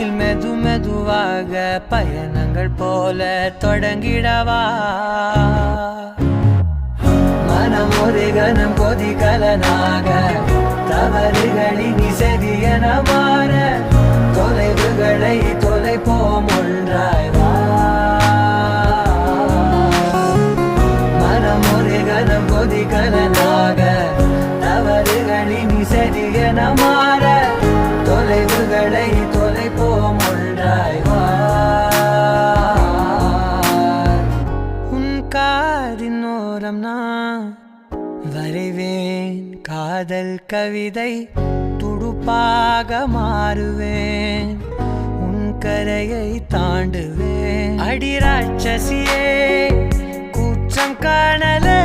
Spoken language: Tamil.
நம்மில் மெது மெதுவாக பயணங்கள் போல தொடங்கிடவா மனம் ஒரு கணம் கொதிகலனாக தவறுகளின் இசையென மாற தொலைவுகளை தொலைப்போம் ஒன்றாய் வா மனம் ஒரு கணம் கொதிகலனாக தவறுகளின் இசையென மாற தொலைவுகளை தொலைப்போம் ஒன்றாய் வா உன் காதின் ஓரம் நான் வரைவேன் காதல் கவிதை துடுப்பாக மாறுவேன் உன் கரையை தாண்டுவேன் அடி ராட்சசியே குற்றம் காணலே